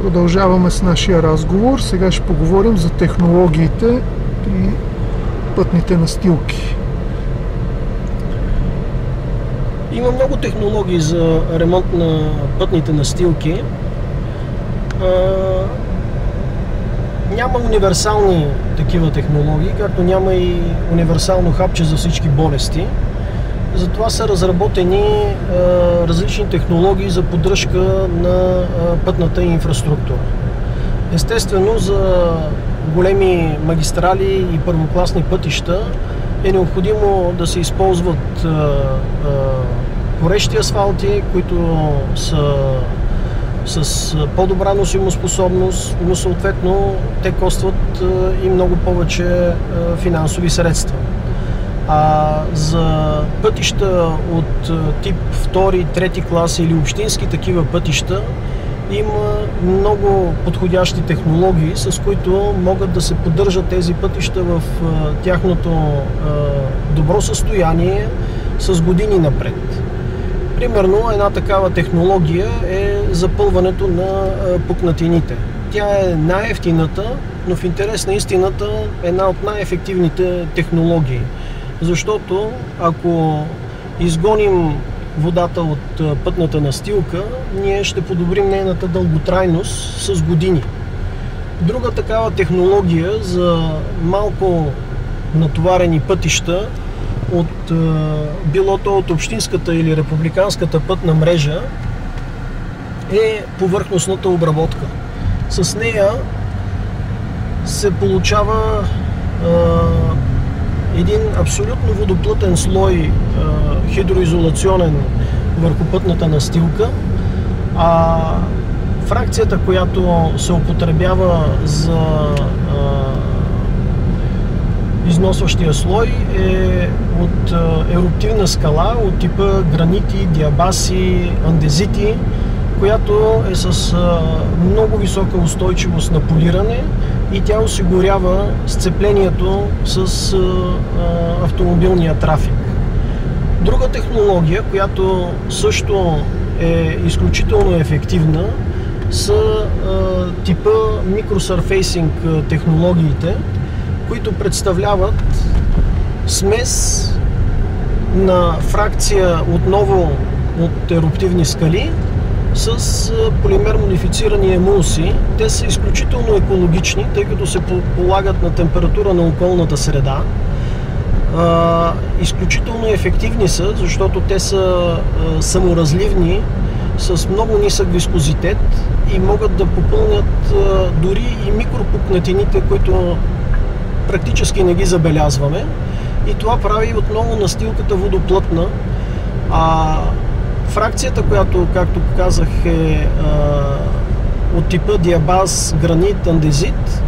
Продължаваме с нашия разговор. Сега ще поговорим за технологиите при пътните настилки. Има много технологии за ремонт на пътните настилки. Няма универсални такива технологии, както няма и универсално хапче за всички болести. Затова са разработени различни технологии за поддръжка на пътната инфраструктура. Естествено, за големи магистрали и първокласни пътища е необходимо да се използват горещи асфалти, които са с по-добра носимоспособност, но съответно те костват и много повече финансови средства. А за пътища от тип 2, 3 клас или общински такива пътища има много подходящи технологии, с които могат да се поддържат тези пътища в тяхното добро състояние с години напред. Примерно една такава технология е запълването на пукнатините. Тя е най-евтината, но в интерес на истината е една от най-ефективните технологии. Защото ако изгоним водата от пътната настилка, ние ще подобрим нейната дълготрайност с години. Друга такава технология за малко натоварени пътища, било то от общинската или републиканската пътна мрежа, е повърхностната обработка. С нея се получава един абсолютно водоплътен слой хидроизолационен върху пътната настилка, а фракцията, която се употребява за износващия слой, е от еруптивна скала от типа гранити, диабаси, андезити, която е с много висока устойчивост на полиране и тя осигурява сцеплението с автомобилния трафик. Друга технология, която също е изключително ефективна, са типа микросърфейсинг технологиите, които представляват смес на фракция отново от еруптивни скали с полимер модифицирани емулсии. Те са изключително екологични, тъй като се полагат на температура на околната среда. Изключително ефективни са, защото те са саморазливни, с много нисък вискозитет и могат да попълнят дори и микропукнатините, които практически не ги забелязваме. И това прави отново настилката водоплътна. Фракцията, която, както казах, е от типа диабаз, гранит, андезит,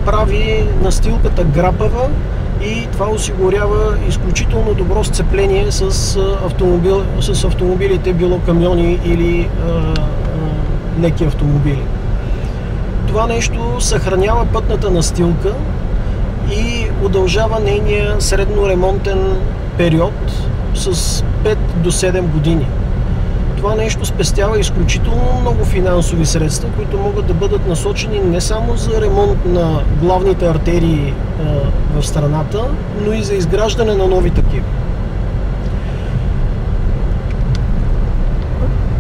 прави настилката грапава и това осигурява изключително добро сцепление с автомобилите, било камиони или леки автомобили. Това нещо съхранява пътната настилка и удължава нейния средноремонтен период с 5 до 7 години. Това нещо спестява изключително много финансови средства, които могат да бъдат насочени не само за ремонт на главните артерии в страната, но и за изграждане на нови такива.